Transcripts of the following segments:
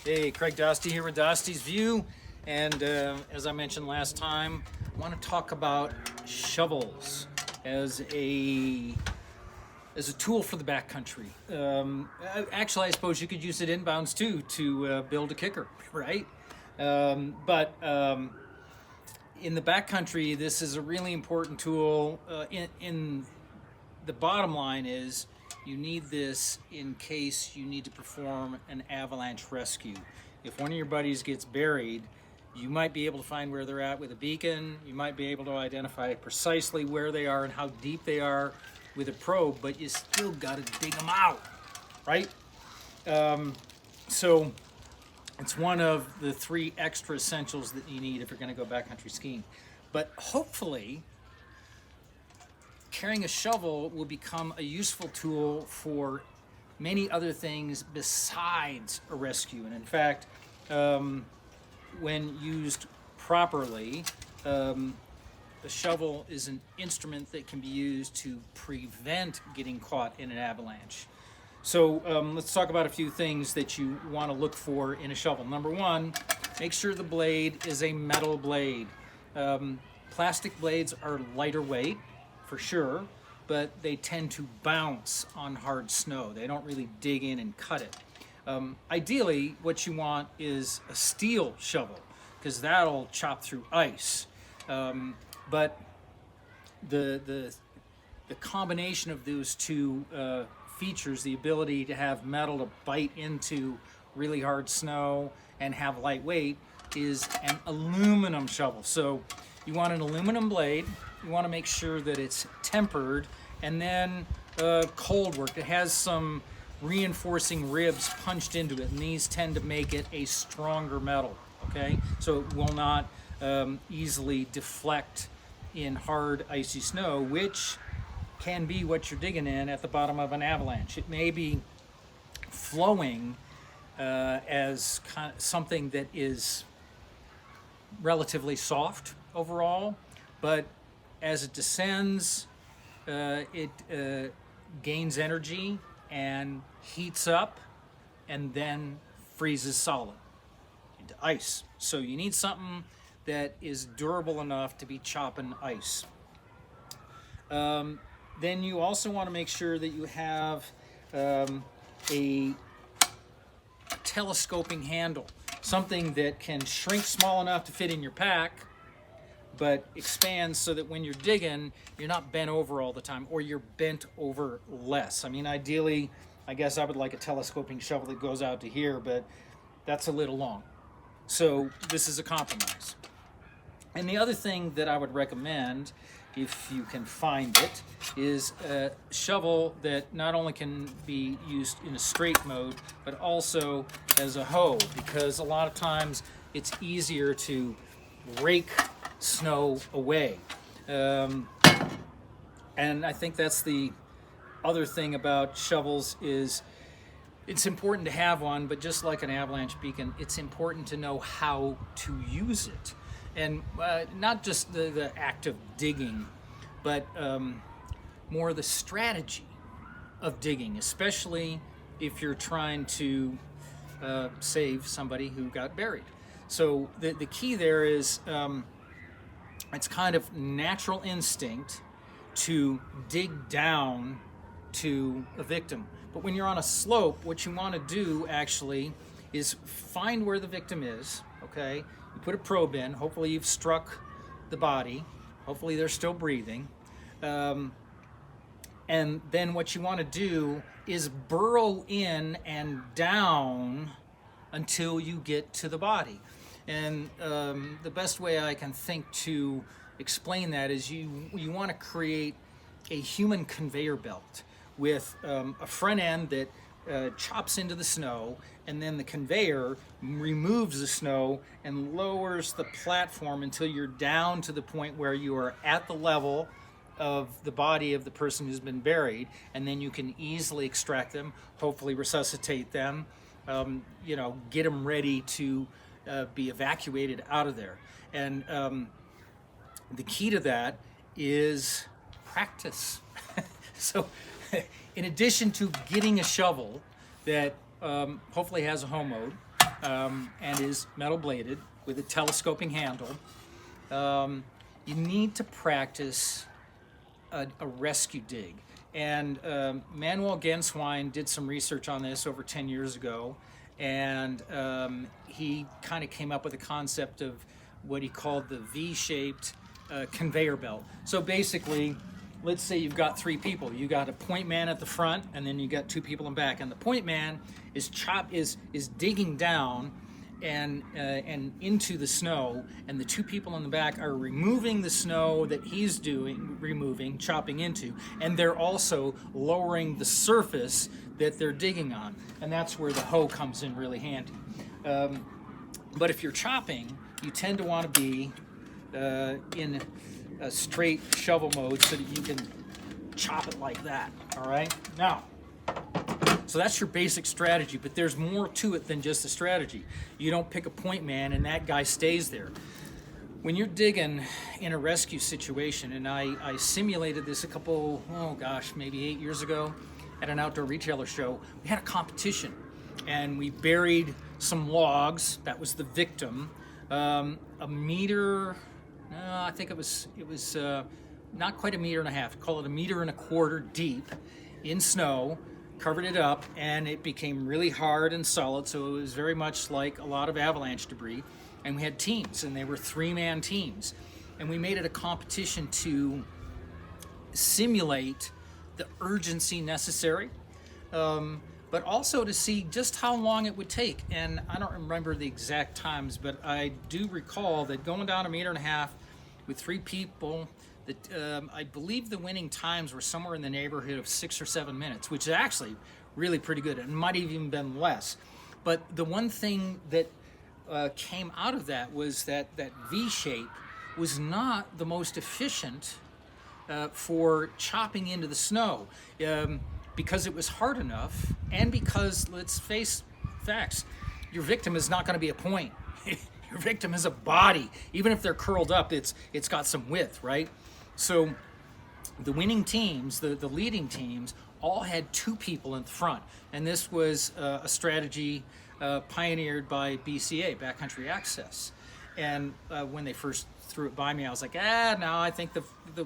Hey, Craig Dostie here with Dostie's View, and as I mentioned last time, I want to talk about shovels as a tool for the backcountry. Actually, I suppose you could use it inbounds too to build a kicker, right? But in the backcountry, this is a really important tool. In the bottom line is you need this in case you need to perform an avalanche rescue. If one of your buddies gets buried, you might be able to find where they're at with a beacon. You might be able to identify precisely where they are and how deep they are with a probe, but you still got to dig them out, right? So it's one of the 3 extra essentials that you need if you're going to go backcountry skiing. But hopefully, carrying a shovel will become a useful tool for many other things besides a rescue. And in fact, when used properly, the shovel is an instrument that can be used to prevent getting caught in an avalanche. So let's talk about a few things that you want to look for in a shovel. Number 1, make sure the blade is a metal blade. Plastic blades are lighter weight, for sure, but they tend to bounce on hard snow. They don't really dig in and cut it. Ideally, what you want is a steel shovel, because that'll chop through ice. But the combination of those two features, the ability to have metal to bite into really hard snow and have light weight, is an aluminum shovel. So you want an aluminum blade. You want to make sure that it's tempered, and then cold work. It has some reinforcing ribs punched into it, and these tend to make it a stronger metal, okay? So it will not easily deflect in hard, icy snow, which can be what you're digging in at the bottom of an avalanche. It may be flowing as something that is relatively soft overall, but as it descends, it gains energy and heats up and then freezes solid into ice. So you need something that is durable enough to be chopping ice. Then you also want to make sure that you have a telescoping handle, something that can shrink small enough to fit in your pack, but expands so that when you're digging, you're not bent over all the time, or you're bent over less. I mean, ideally, I guess I would like a telescoping shovel that goes out to here, but that's a little long. So this is a compromise. And the other thing that I would recommend, if you can find it, is a shovel that not only can be used in a straight mode, but also as a hoe, because a lot of times it's easier to rake snow away. And I think that's the other thing about shovels is it's important to have one, but just like an avalanche beacon, it's important to know how to use it. And not just the act of digging, but more the strategy of digging, especially if you're trying to save somebody who got buried. So the key there is it's kind of natural instinct to dig down to a victim. But when you're on a slope, what you want to do actually is find where the victim is, okay? You put a probe in, hopefully you've struck the body, hopefully they're still breathing. And then what you want to do is burrow in and down until you get to the body. And the best way I can think to explain that is you want to create a human conveyor belt with a front end that chops into the snow, and then the conveyor removes the snow and lowers the platform until you're down to the point where you are at the level of the body of the person who's been buried, and then you can easily extract them, hopefully resuscitate them, get them ready to be evacuated out of there. And the key to that is practice. So in addition to getting a shovel that hopefully has a hoe mode, and is metal bladed with a telescoping handle. You need to practice a rescue dig. And Manuel Genswein did some research on this over 10 years ago, and he kind of came up with a concept of what he called the V-shaped conveyor belt. So basically, let's say you've got 3 people. You got a point man at the front, and then you got 2 people in back. And the point man is digging down and into the snow, and the 2 people in the back are removing the snow that he's chopping into, and they're also lowering the surface that they're digging on. And that's where the hoe comes in really handy. But if you're chopping, you tend to want to be in a straight shovel mode so that you can chop it like that. All right, now, so that's your basic strategy, but there's more to it than just a strategy. You don't pick a point man and that guy stays there. When you're digging in a rescue situation, and I simulated this maybe 8 years ago at an outdoor retailer show, we had a competition and we buried some logs. That was the victim. A meter, I think it was not quite 1.5 meters, call it 1.25 meters deep in snow, covered it up, and it became really hard and solid, so it was very much like a lot of avalanche debris. And we had teams, and they were 3-man teams, and we made it a competition to simulate the urgency necessary, but also to see just how long it would take. And I don't remember the exact times, but I do recall that going down 1.5 meters with 3 people, that I believe the winning times were somewhere in the neighborhood of 6 or 7 minutes, which is actually really pretty good. It might have even been less. But the one thing that came out of that was that V shape was not the most efficient for chopping into the snow, because it was hard enough, and because, let's face facts, your victim is not going to be a point. Your victim is a body. Even if they're curled up, it's got some width, right? So the winning teams, the leading teams, all had 2 people in the front, and this was a strategy pioneered by BCA, Backcountry Access. And when they first threw it by me, I was like, no, I think the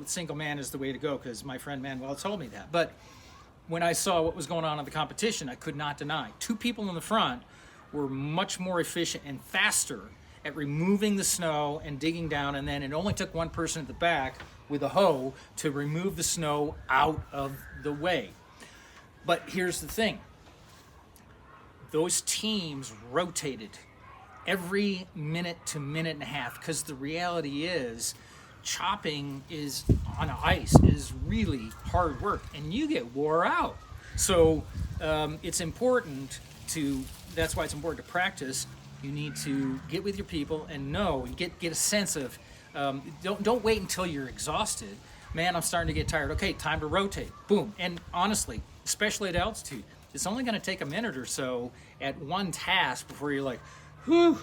single man is the way to go, because my friend Manuel told me that. But when I saw what was going on in the competition, I could not deny 2 people in the front were much more efficient and faster at removing the snow and digging down, and then it only took 1 person at the back with a hoe to remove the snow out of the way. But here's the thing. Those teams rotated every minute to minute and a half, because the reality is chopping is on ice is really hard work, and you get wore out. So it's important that's why it's important to practice. You need to get with your people and know and get a sense of, don't wait until you're exhausted. Man, I'm starting to get tired. Okay, time to rotate. Boom. And honestly, especially at altitude, it's only going to take a minute or so at one task before you're like, whew,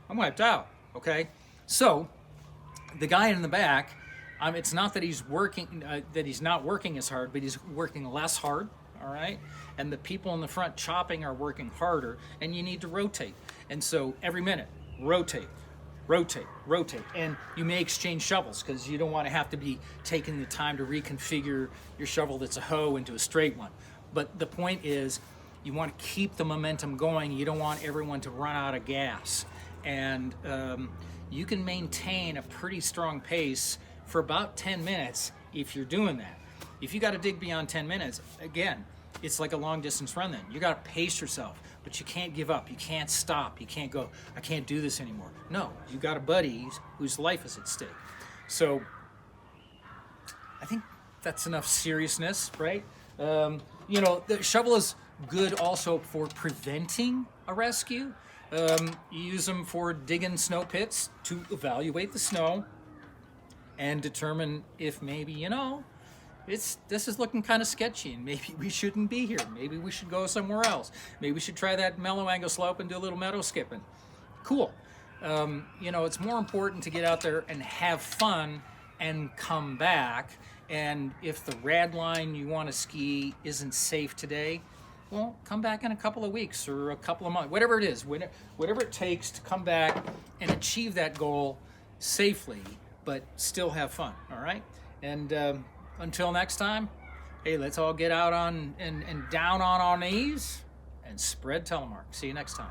I'm wiped out. Okay? So the guy in the back, it's not that he's working, that he's not working as hard, but he's working less hard. All right? And the people in the front chopping are working harder, and you need to rotate. And so every minute, rotate, rotate, rotate. And you may exchange shovels, because you don't want to have to be taking the time to reconfigure your shovel that's a hoe into a straight one. But the point is, you want to keep the momentum going. You don't want everyone to run out of gas. And you can maintain a pretty strong pace for about 10 minutes if you're doing that. If you got to dig beyond 10 minutes, again, it's like a long distance run then. You got to pace yourself, but you can't give up. You can't stop. You can't go, I can't do this anymore. No, you got a buddy whose life is at stake. So I think that's enough seriousness, right? The shovel is good also for preventing a rescue. You use them for digging snow pits to evaluate the snow and determine if maybe, this is looking kind of sketchy, and maybe we shouldn't be here. Maybe we should go somewhere else. Maybe we should try that mellow angle slope and do a little meadow skipping. Cool. It's more important to get out there and have fun and come back. And if the rad line you want to ski isn't safe today, well, come back in a couple of weeks or a couple of months, whatever it is, whatever it takes to come back and achieve that goal safely, but still have fun, all right? And until next time, hey, let's all get out on and down on our knees and spread Telemark. See you next time.